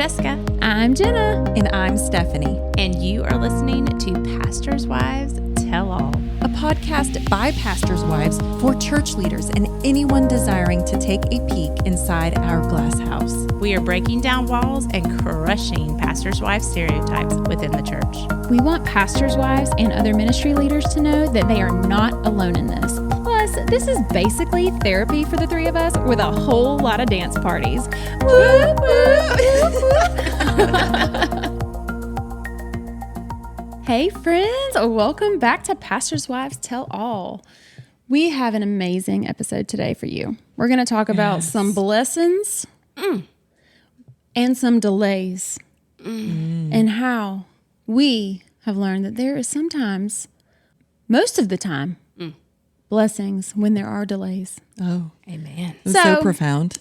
Jessica. I'm Jenna. And I'm Stephanie. And you are listening to Pastors' Wives Tell All, a podcast by pastors' wives for church leaders and anyone desiring to take a peek inside our glass house. We are breaking down walls and crushing pastors' wives stereotypes within the church. We want pastors' wives and other ministry leaders to know that they are not alone in this. Plus, this is basically therapy for the three of us with a whole lot of dance parties. Whoop, whoop. Hey friends, welcome back to Pastors' Wives Tell All. We have an amazing episode today for you. We're going to talk about some blessings and some delays and how we have learned that there is sometimes, most of the time, blessings when there are delays. Oh, amen. It was so profound.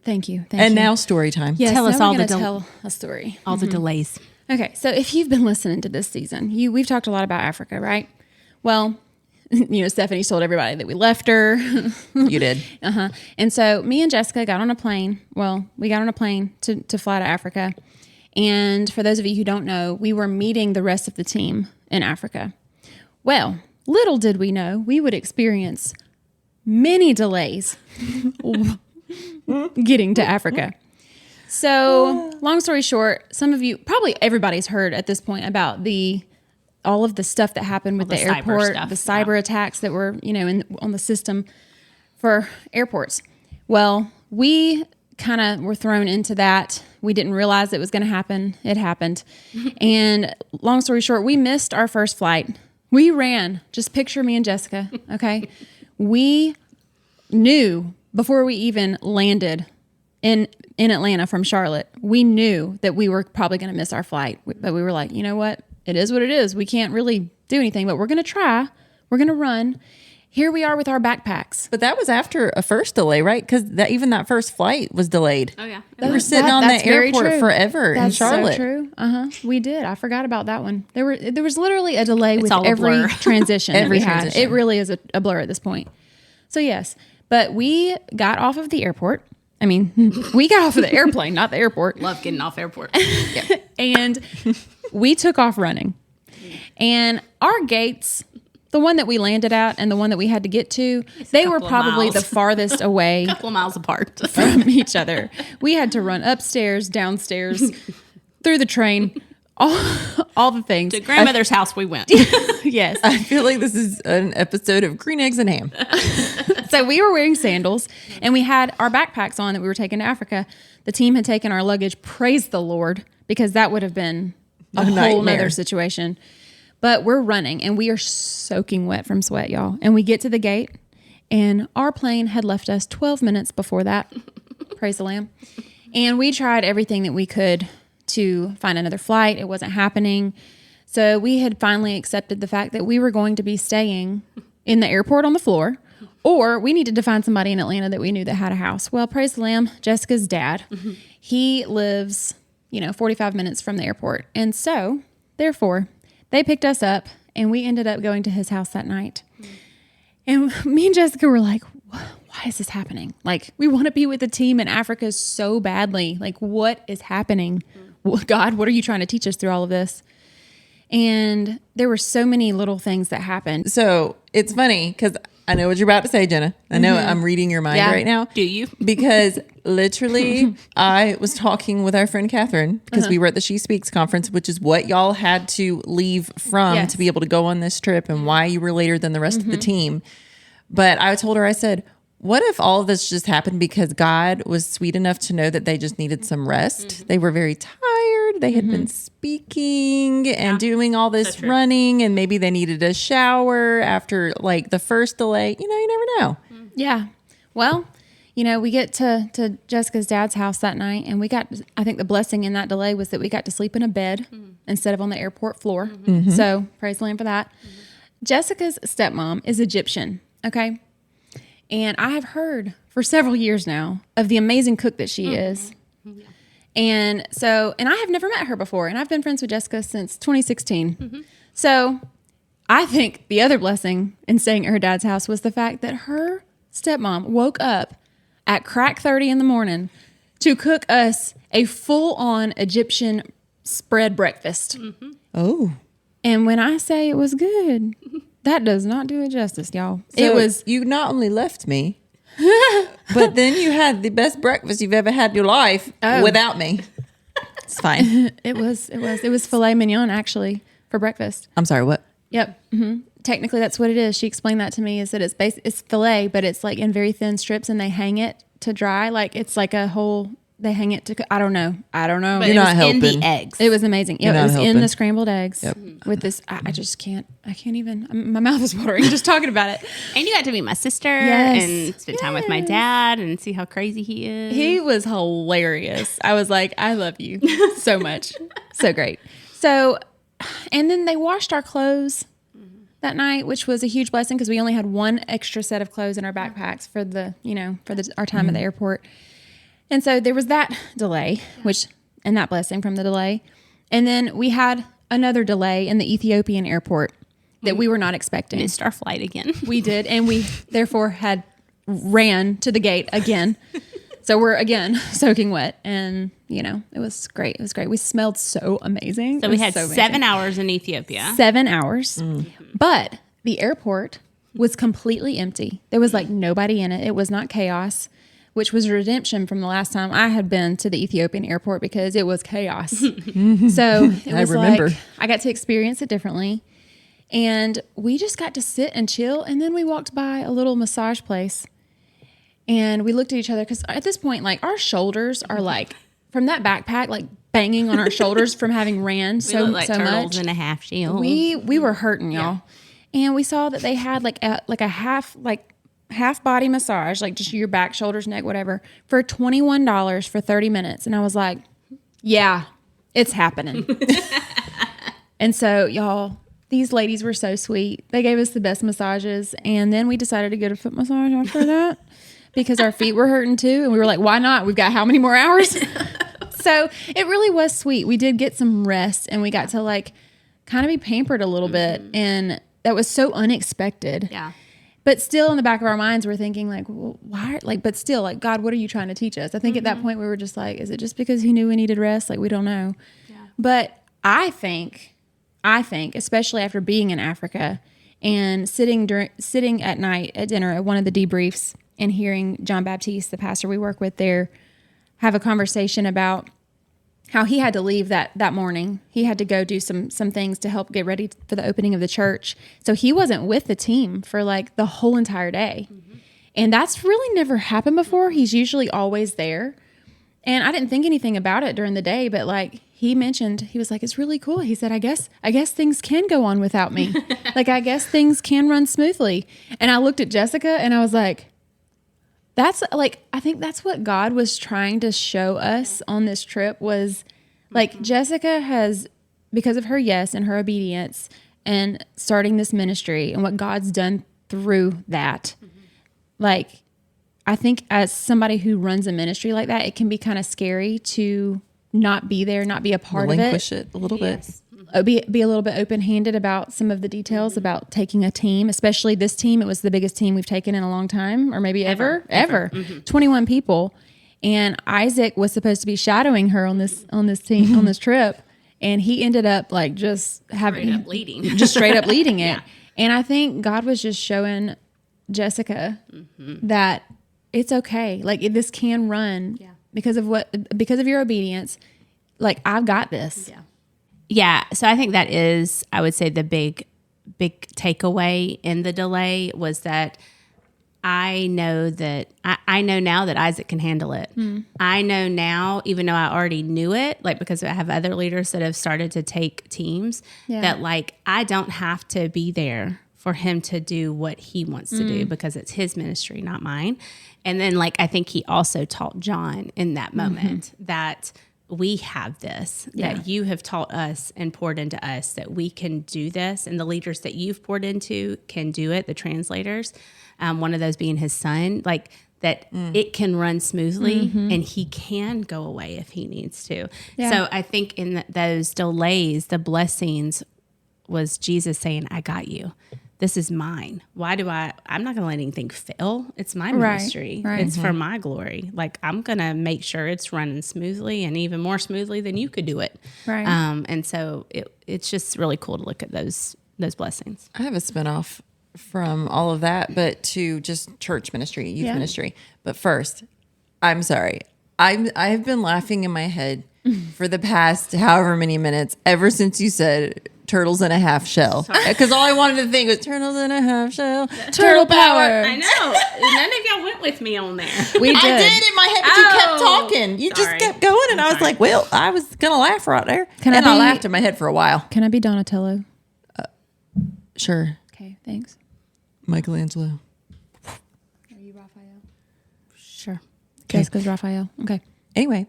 Thank you. And now story time. Yes, tell us all the tell a story. All the delays. Okay, so if you've been listening to this season, we've talked a lot about Africa, right? Well, Stephanie's told everybody that we left her. You did. And so me and Jessica got on a plane. Well, we got on a plane to fly to Africa. And for those of you who don't know, we were meeting the rest of the team in Africa. Well, little did we know we would experience many delays getting to Africa. So, long story short, some of you, probably everybody's heard at this point about all of the stuff that happened with the airport, the cyber attacks that were, on the system for airports. Well, we kind of were thrown into that. We didn't realize it was going to happen. It happened. And long story short, we missed our first flight. We ran. Just picture me and Jessica, okay? We knew before we even landed in Atlanta from Charlotte, we knew that we were probably going to miss our flight. But we were like, you know what? It is what it is. We can't really do anything, but we're going to try. We're going to run. Here we are with our backpacks. But that was after a first delay, right? Because even that first flight was delayed. Oh, yeah. We were sitting on the airport forever in Charlotte. That's so true. We did. I forgot about that one. There was literally a delay with every transition that we had. It really is a blur at this point. So, yes. But we got off of the airport. I mean, we got off of the airplane, not the airport. Love getting off airport. Yeah. And we took off running. And our gates, the one that we landed at and the one that we had to get to, they were probably the farthest away. A couple of miles apart from each other. We had to run upstairs, downstairs, through the train, all the things. To grandmother's house we went. Yes. I feel like this is an episode of Green Eggs and Ham. So we were wearing sandals and we had our backpacks on that we were taking to Africa. The team had taken our luggage, praise the Lord, because that would have been a whole nother situation. But we're running and we are soaking wet from sweat, y'all. And we get to the gate and our plane had left us 12 minutes before that. Praise the Lamb. And we tried everything that we could to find another flight. It wasn't happening. So we had finally accepted the fact that we were going to be staying in the airport on the floor, or we needed to find somebody in Atlanta that we knew that had a house. Well, praise the Lamb, Jessica's dad, he lives, 45 minutes from the airport. And so, therefore, they picked us up and we ended up going to his house that night. And me and Jessica were like, why is this happening? Like, we want to be with the team in Africa so badly. Like, what is happening? God, what are you trying to teach us through all of this? And there were so many little things that happened. So it's funny because I know what you're about to say, Jenna. I know I'm reading your mind right now. Do you? Because literally I was talking with our friend Catherine because we were at the She Speaks conference, which is what y'all had to leave from to be able to go on this trip and why you were later than the rest of the team. But I told her, I said, what if all of this just happened because God was sweet enough to know that they just needed some rest? They were very tired. They had been speaking and doing all this running, and maybe they needed a shower after like the first delay. You never know. Yeah. Well, we get to Jessica's dad's house that night, and I think the blessing in that delay was that we got to sleep in a bed instead of on the airport floor. So praise the Lord for that. Jessica's stepmom is Egyptian. Okay. And I have heard for several years now of the amazing cook that she is. Yeah. And I have never met her before. And I've been friends with Jessica since 2016. So I think the other blessing in staying at her dad's house was the fact that her stepmom woke up at crack 30 in the morning to cook us a full-on Egyptian spread breakfast. Oh. And when I say it was good, that does not do it justice, y'all. So it was. You not only left me, but then you had the best breakfast you've ever had in your life without me. It's fine. It was filet mignon actually for breakfast. I'm sorry, what? Yep. Technically, that's what it is. She explained that to me. Is that it's filet, but it's like in very thin strips, and they hang it to dry. Like it's like a whole. They hang it to. I don't know. But You're it not was helping. in the eggs. It was amazing. You're It not was in helping. the scrambled eggs with this. I just can't. I can't even. My mouth is watering just talking about it. And you got to meet my sister Yes. and spend time with my dad and see how crazy he is. He was hilarious. I was like, I love you so much. So great. So, and then they washed our clothes that night, which was a huge blessing because we only had one extra set of clothes in our backpacks for our time at the airport. And so there was that delay, and that blessing from the delay. And then we had another delay in the Ethiopian airport that we were not expecting. Missed our flight again. We did, and we therefore had ran to the gate again. So we're again soaking wet, and it was great. It was great. We smelled so amazing. So we had 7 hours in Ethiopia. 7 hours, but the airport was completely empty. There was like nobody in it. It was not chaos, which was a redemption from the last time I had been to the Ethiopian airport because it was chaos. So it was remember. like I got to experience it differently. And we just got to sit and chill. And then we walked by a little massage place and we looked at each other because at this point, like our shoulders are like from that backpack, like banging on our shoulders from having ran We so looked like so turtles much. in a half shell. We were hurting, y'all. And we saw that they had like a half body massage, like just your back, shoulders, neck, whatever, for $21 for 30 minutes. And I was like, yeah, it's happening. And so, y'all, these ladies were so sweet. They gave us the best massages. And then we decided to get a foot massage after that because our feet were hurting too. And we were like, why not? We've got how many more hours? So it really was sweet. We did get some rest and we got to like kind of be pampered a little bit. And that was so unexpected. Yeah. But still in the back of our minds, we're thinking like, well, why? Like, but still like, God, what are you trying to teach us? I think at that point we were just like, is it just because he knew we needed rest? Like, we don't know. Yeah. But I think, especially after being in Africa and sitting at night at dinner at one of the debriefs and hearing John Baptiste, the pastor we work with there, have a conversation about how he had to leave that morning. He had to go do some things to help get ready for the opening of the church. So he wasn't with the team for like the whole entire day. And that's really never happened before. He's usually always there. And I didn't think anything about it during the day, but like he mentioned, he was like, it's really cool. He said, I guess things can go on without me. Like, I guess things can run smoothly. And I looked at Jessica and I was like, I think that's what God was trying to show us on this trip was like Jessica has, because of her yes and her obedience and starting this ministry and what God's done through that. Like, I think as somebody who runs a ministry like that, it can be kind of scary to not be there, not be a part of it. Relinquish it a little bit. Be a little bit open-handed about some of the details about taking a team, especially this team. It was the biggest team we've taken in a long time, or maybe ever. 21 people. And Isaac was supposed to be shadowing her on this team, on this trip. And he ended up like just straight up leading it. Yeah. And I think God was just showing Jessica that it's okay. Like this can run because of your obedience. Like, I've got this. Yeah. Yeah, so I think that is, I would say, the big takeaway in the delay was that I know now that Isaac can handle it. I know now, even though I already knew it, like because I have other leaders that have started to take teams, that like I don't have to be there for him to do what he wants to do because it's his ministry, not mine. And then like I think he also taught John in that moment that we have this, that you have taught us and poured into us, that we can do this. And the leaders that you've poured into can do it, the translators, one of those being his son, like that it can run smoothly and he can go away if he needs to. Yeah. So I think in those delays, the blessings was Jesus saying, I got you. this is mine. I'm not going to let anything fail. It's my ministry. Right. It's for my glory. Like, I'm going to make sure it's running smoothly and even more smoothly than you could do it. Right. And so it's just really cool to look at those blessings. I have a spinoff from all of that, but to just church ministry, youth ministry. But first, I'm sorry. I've been laughing in my head for the past however many minutes, ever since you said turtles in a half shell. Because all I wanted to think was turtles in a half shell. Turtle power. I know. None of y'all went with me on there. We did. I did in my head, but you kept talking. You just kept going, and I was like, well, I was going to laugh right there. I laughed in my head for a while. Can I be Donatello? Sure. Okay, thanks. Michelangelo. Are you Raphael? Sure. Jessica's Raphael. Okay. Anyway,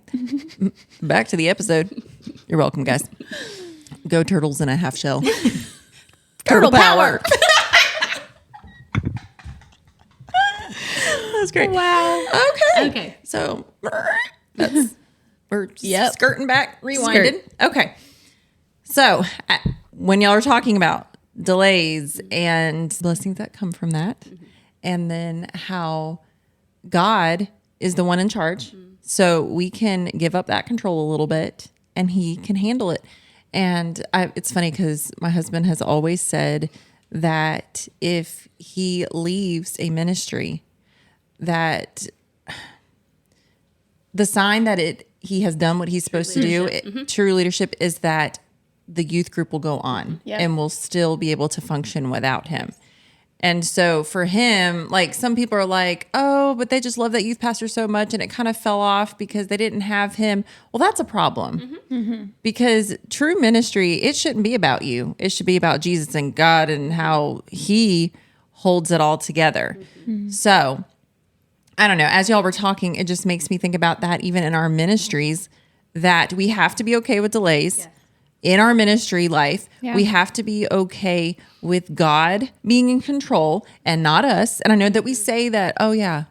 back to the episode. You're welcome, guys. Go turtles in a half shell. Turtle power. That's great. Wow. Okay. So we're skirting back, rewinded. Okay. So when y'all are talking about delays and blessings that come from that, and then how God is the one in charge, so we can give up that control a little bit and he can handle it. And it's funny because my husband has always said that if he leaves a ministry, that the sign that he has done what he's supposed to do, true leadership, is that the youth group will go on and will still be able to function without him. And so for him, like, some people are like, oh, but they just love that youth pastor so much and it kind of fell off because they didn't have him. Well, that's a problem because true ministry, it shouldn't be about you. It should be about Jesus and God and how he holds it all together. So I don't know. As y'all were talking, it just makes me think about that even in our ministries, that we have to be okay with delays. Yes. In our ministry life, we have to be okay with God being in control and not us. And I know that we say that, oh yeah,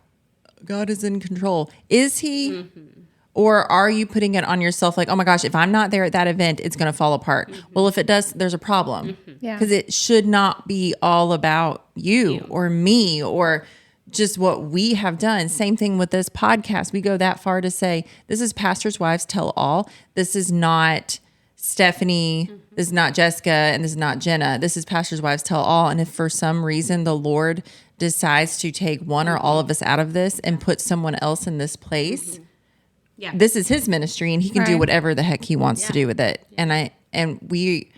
God is in control. Is he? Or are you putting it on yourself like, oh my gosh, if I'm not there at that event, it's going to fall apart. Well, if it does, there's a problem. Because it should not be all about you or me or just what we have done. Same thing with this podcast. We go that far to say, this is Pastors' Wives Tell All. This is not Stephanie, this is not Jessica, and this is not Jenna. This is Pastors' Wives Tell All. And if for some reason the Lord decides to take one or all of us out of this and put someone else in this place, this is his ministry and he can do whatever the heck he wants to do with it. And we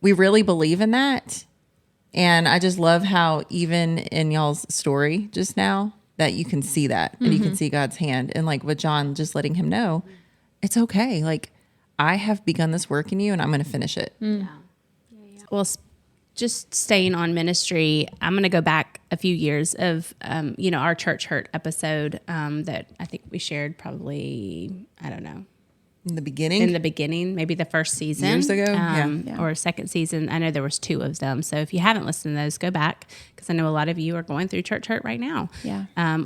really believe in that. And I just love how even in y'all's story just now that you can see that and you can see God's hand, and like with John, just letting him know it's okay. Like, I have begun this work in you and I'm going to finish it. Well, just staying on ministry, I'm going to go back a few years of, our Church Hurt episode that I think we shared probably, I don't know. In the beginning, maybe the first season. Years ago, or second season. I know there was 2 of them. So if you haven't listened to those, go back, because I know a lot of you are going through church hurt right now,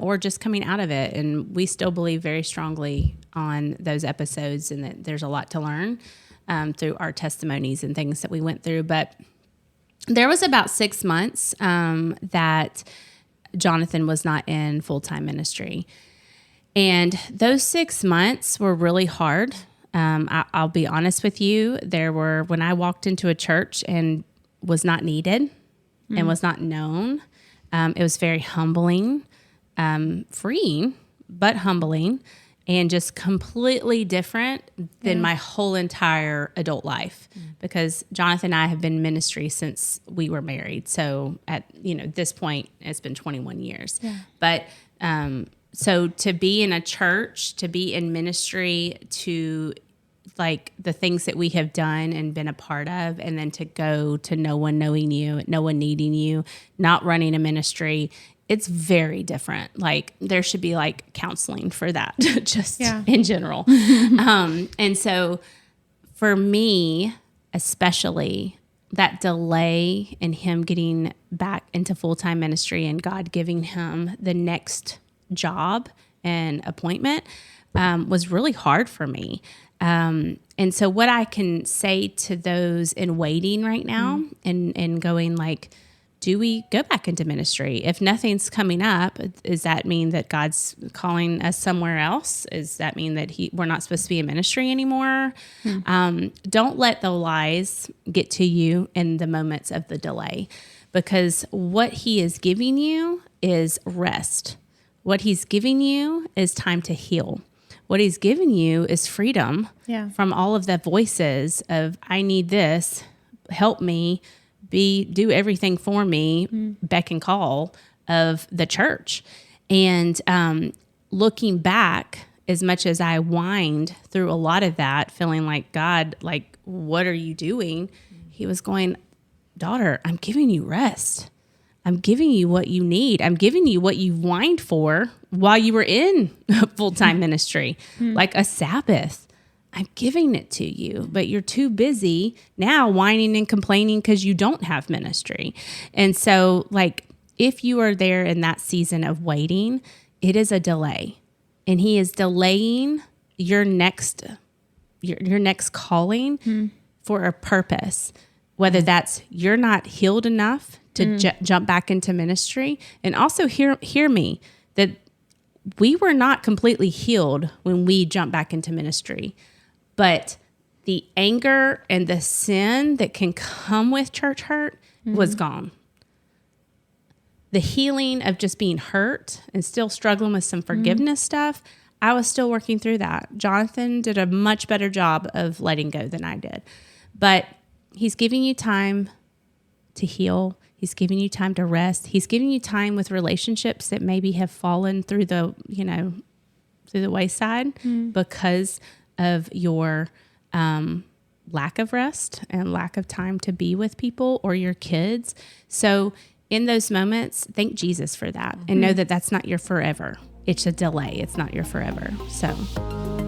or just coming out of it. And we still believe very strongly on those episodes, and that there's a lot to learn through our testimonies and things that we went through. But there was about 6 months that Jonathan was not in full-time ministry. And those 6 months were really hard. I'll be honest with you. When I walked into a church and was not needed and was not known, it was very humbling, freeing, but humbling, and just completely different than my whole entire adult life. Because Jonathan and I have been in ministry since we were married. So at this point, it's been 21 years. But so to be in a church, to be in ministry, to like the things that we have done and been a part of, and then to go to no one knowing you, no one needing you, not running a ministry, it's very different. Like, there should be like counseling for that, just in general. And so for me, especially, that delay in him getting back into full-time ministry and God giving him the next job and appointment was really hard for me. And so what I can say to those in waiting right now and going like, do we go back into ministry? If nothing's coming up, does that mean that God's calling us somewhere else? Does that mean that we're not supposed to be in ministry anymore? Don't let the lies get to you in the moments of the delay, because what he is giving you is rest. What he's giving you is time to heal. What he's giving you is freedom from all of the voices of, I need this, help me, do everything for me, beck and call of the church. And looking back, as much as I whined through a lot of that, feeling like, God, like, what are you doing? He was going, daughter, I'm giving you rest. I'm giving you what you need. I'm giving you what you whined for while you were in full-time ministry, like a Sabbath. I'm giving it to you, but you're too busy now whining and complaining because you don't have ministry. And so, like, if you are there in that season of waiting, it is a delay. And he is delaying your next calling for a purpose, whether that's you're not healed enough to jump back into ministry. And also hear me, that we were not completely healed when we jumped back into ministry. But the anger and the sin that can come with church hurt was gone. The healing of just being hurt and still struggling with some forgiveness stuff, I was still working through that. Jonathan did a much better job of letting go than I did. But he's giving you time to heal. He's giving you time to rest. He's giving you time with relationships that maybe have fallen through the wayside because of your lack of rest and lack of time to be with people or your kids. So in those moments, thank Jesus for that and know that that's not your forever. It's a delay. It's not your forever. So,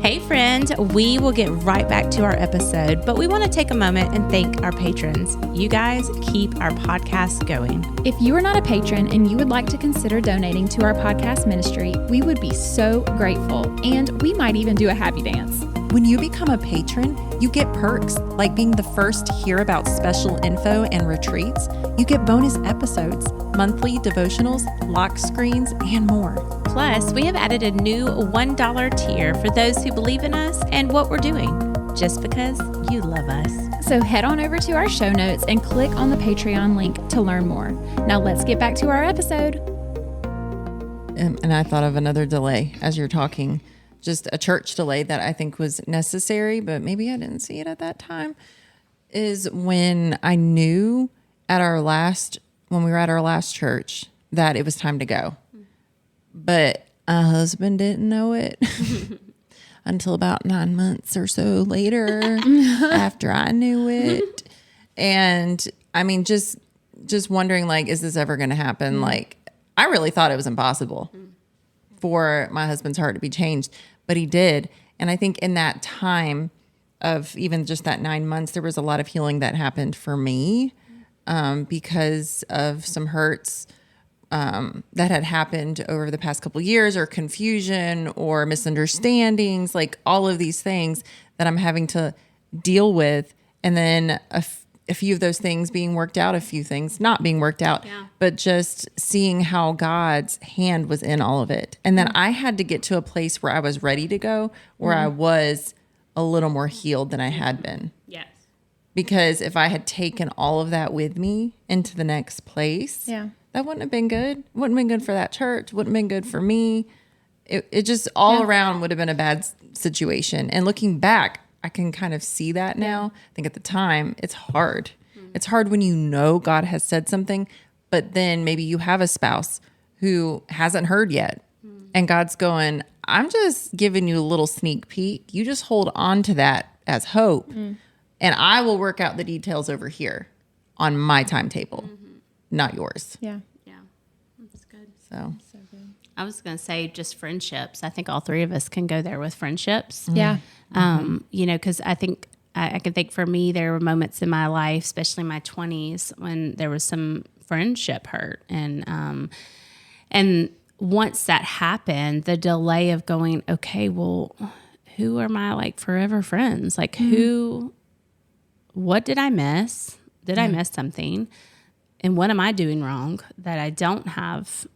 hey friend, we will get right back to our episode, but we want to take a moment and thank our patrons. You guys keep our podcast going. If you are not a patron and you would like to consider donating to our podcast ministry, we would be so grateful, and we might even do a happy dance. When you become a patron, you get perks like being the first to hear about special info and retreats. You get bonus episodes, monthly devotionals, lock screens, and more. Plus, we have added a new $1 tier for those who believe in us and what we're doing, just because you love us. So head on over to our show notes and click on the Patreon link to learn more. Now let's get back to our episode. And I thought of another delay as you're talking. Just a church delay that I think was necessary, but maybe I didn't see it at that time, is when I knew when we were at our last church that it was time to go. But my husband didn't know it until about 9 months or so later after I knew it. And I mean, just wondering, like, is this ever going to happen? Like, I really thought it was impossible for my husband's heart to be changed. But he did. And I think in that time of even just that 9 months, there was a lot of healing that happened for me because of some hurts that had happened over the past couple of years, or confusion or misunderstandings, like all of these things that I'm having to deal with. And then a few of those things being worked out, a few things not being worked out, but just seeing how God's hand was in all of it. And then I had to get to a place where I was ready to go, where I was a little more healed than I had been. Yes. Because if I had taken all of that with me into the next place, that wouldn't have been good. Wouldn't have been good for that church. Wouldn't have been good for me. It just all around would have been a bad situation. And looking back, I can kind of see that now. I think at the time, it's hard. It's hard when you know God has said something, but then maybe you have a spouse who hasn't heard yet. And God's going, I'm just giving you a little sneak peek. You just hold on to that as hope. And I will work out the details over here on my timetable, not yours. Yeah. Yeah. That's good. So good. I was going to say just friendships. I think all three of us can go there with friendships. Yeah. Because I think I can think for me, there were moments in my life, especially my 20s, when there was some friendship hurt. And once that happened, the delay of going, okay, well, who are my like forever friends? Like what did I miss? Did I miss something? and what am I doing wrong that I don't have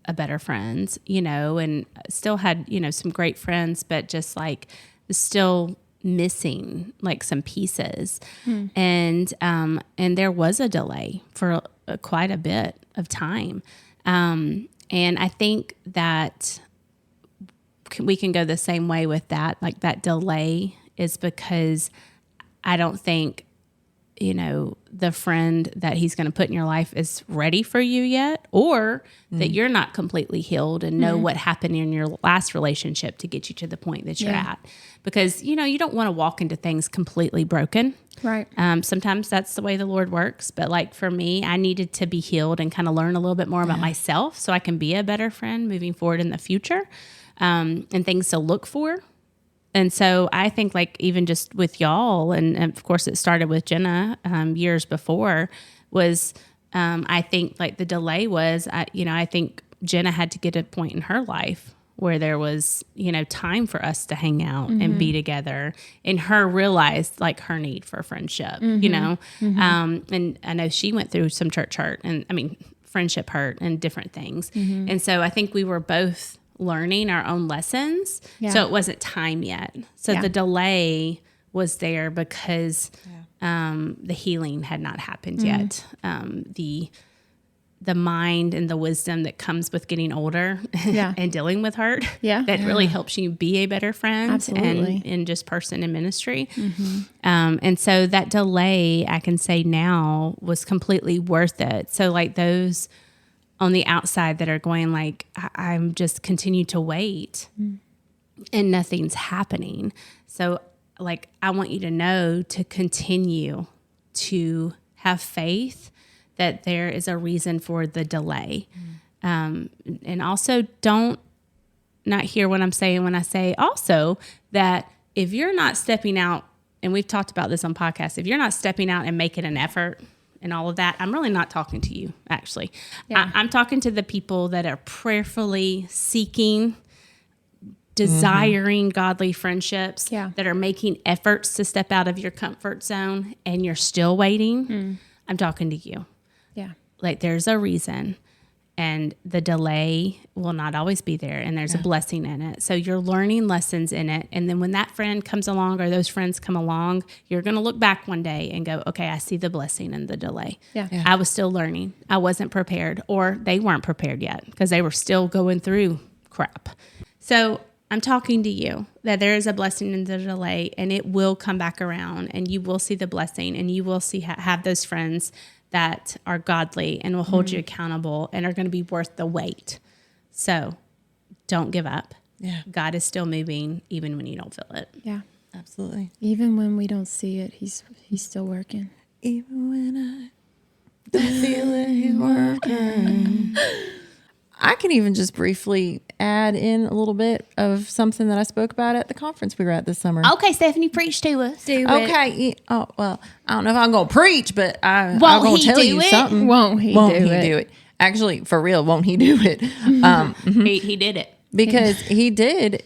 a better friend, and still had, some great friends, but just like still missing like some pieces. And there was a delay for quite a bit of time. And I think that we can go the same way with that. Like that delay is because I don't think, the friend that he's going to put in your life is ready for you yet, or that you're not completely healed and know what happened in your last relationship to get you to the point that you're at. Because, you don't want to walk into things completely broken. Right. Sometimes that's the way the Lord works. But like for me, I needed to be healed and kind of learn a little bit more about myself so I can be a better friend moving forward in the future, and things to look for. And so I think like even just with y'all, and of course it started with Jenna years before, was I think like the delay was, I think Jenna had to get a point in her life where there was, time for us to hang out and be together, and her realized like her need for friendship, and I know she went through some church hurt and friendship hurt and different things. And so I think we were both learning our own lessons. So it wasn't time yet. So the delay was there because the healing had not happened yet. The mind and the wisdom that comes with getting older and dealing with hurt that really helps you be a better friend and just person in ministry. And so that delay, I can say now, was completely worth it. So like those on the outside that are going like, I'm just continue to wait and nothing's happening. So like, I want you to know to continue to have faith that there is a reason for the delay. And also don't not hear what I'm saying when I say also that if you're not stepping out, and we've talked about this on podcasts, if you're not stepping out and making an effort and all of that, I'm really not talking to you, actually. I'm talking to the people that are prayerfully seeking, desiring godly friendships, that are making efforts to step out of your comfort zone, and you're still waiting. I'm talking to you. Like there's a reason, and the delay will not always be there, and there's a blessing in it. So you're learning lessons in it, and then when that friend comes along or those friends come along, you're going to look back one day and go, okay, I see the blessing in the delay. I was still learning. I wasn't prepared, or they weren't prepared yet because they were still going through crap. So I'm talking to you that there is a blessing in the delay, and it will come back around, and you will see the blessing, and you will see have those friends that are godly and will hold you accountable and are going to be worth the wait. So don't give up. God is still moving even when you don't feel it. Absolutely. Even when we don't see it, he's still working. Even when I don't feel it, he's working. I can even just briefly add in a little bit of something that I spoke about at the conference we were at this summer. Okay, Stephanie, preach to us. Okay. Oh, well, I don't know if I'm going to preach, but I'm going to tell you something. Won't he do it? Actually, for real, won't he do it? He did it. Because he did,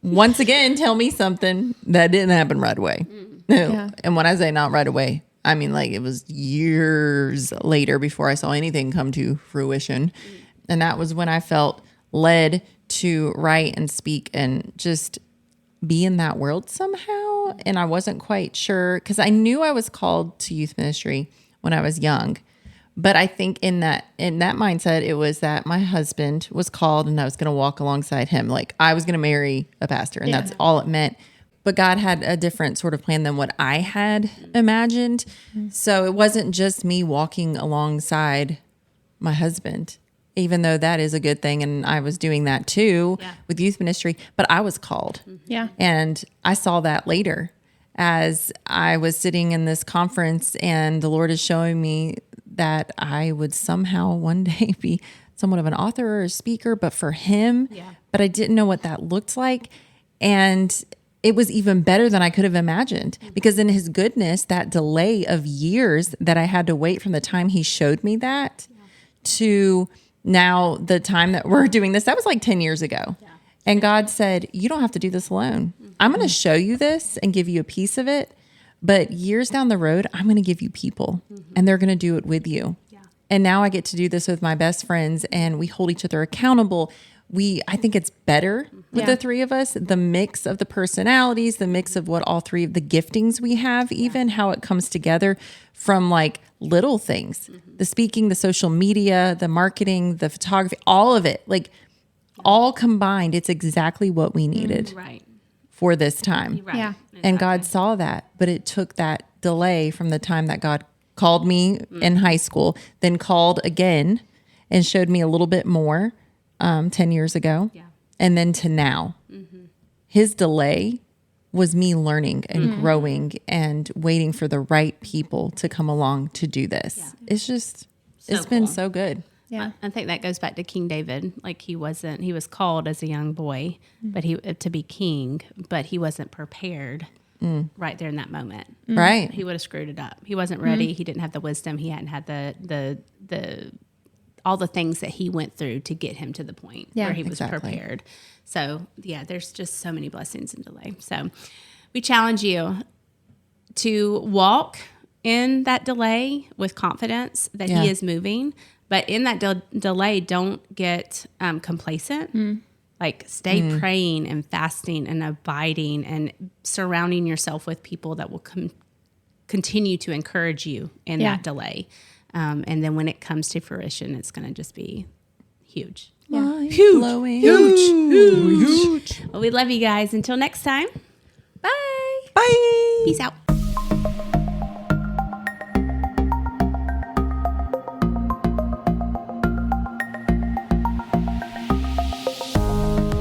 once again, tell me something that didn't happen right away. And when I say not right away, I mean like it was years later before I saw anything come to fruition. And that was when I felt led to write and speak and just be in that world somehow. And I wasn't quite sure because I knew I was called to youth ministry when I was young. But I think in that mindset, it was that my husband was called and I was going to walk alongside him. Like I was going to marry a pastor, and that's all it meant. But God had a different sort of plan than what I had imagined. So it wasn't just me walking alongside my husband, even though that is a good thing. And I was doing that too with youth ministry, but I was called. And I saw that later as I was sitting in this conference, and the Lord is showing me that I would somehow one day be somewhat of an author or a speaker, but for him, but I didn't know what that looked like. And it was even better than I could have imagined, because in his goodness, that delay of years that I had to wait from the time he showed me that to now the time that we're doing this, that was like 10 years ago. And God said, you don't have to do this alone. I'm going to show you this and give you a piece of it. But years down the road, I'm going to give you people, and they're going to do it with you. And now I get to do this with my best friends, and we hold each other accountable. I think it's better with the three of us, the mix of the personalities, the mix of what all three of the giftings we have, even how it comes together from like little things, the speaking, the social media, the marketing, the photography, all of it, like all combined. It's exactly what we needed for this time. Right. Yeah. And God saw that, but it took that delay from the time that God called me in high school, then called again and showed me a little bit more 10 years ago. Yeah. And then to now. His delay was me learning and growing and waiting for the right people to come along to do this. Yeah. It's just, it's been so good. Yeah. I think that goes back to King David. Like he was called as a young boy, but to be king, but he wasn't prepared right there in that moment. Right. He would have screwed it up. He wasn't ready. He didn't have the wisdom. He hadn't had the all the things that he went through to get him to the point where he was prepared. So there's just so many blessings in delay. So we challenge you to walk in that delay with confidence that he is moving. But in that delay, don't get complacent. Like stay praying and fasting and abiding and surrounding yourself with people that will continue to encourage you in that delay. And then when it comes to fruition, it's going to just be huge. Yeah. Huge. Well, we love you guys. Until next time. Bye. Bye. Peace out.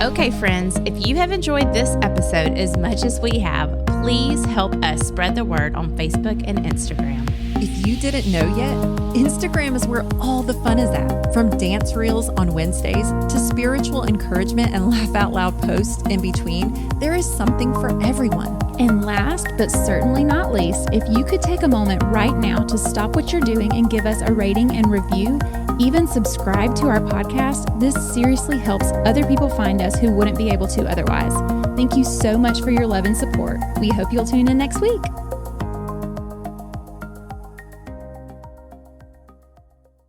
Okay, friends, if you have enjoyed this episode as much as we have, please help us spread the word on Facebook and Instagram. If you didn't know yet, Instagram is where all the fun is at. From dance reels on Wednesdays to spiritual encouragement and laugh out loud posts in between, there is something for everyone. And last but certainly not least, if you could take a moment right now to stop what you're doing and give us a rating and review, even subscribe to our podcast, this seriously helps other people find us who wouldn't be able to otherwise. Thank you so much for your love and support. We hope you'll tune in next week.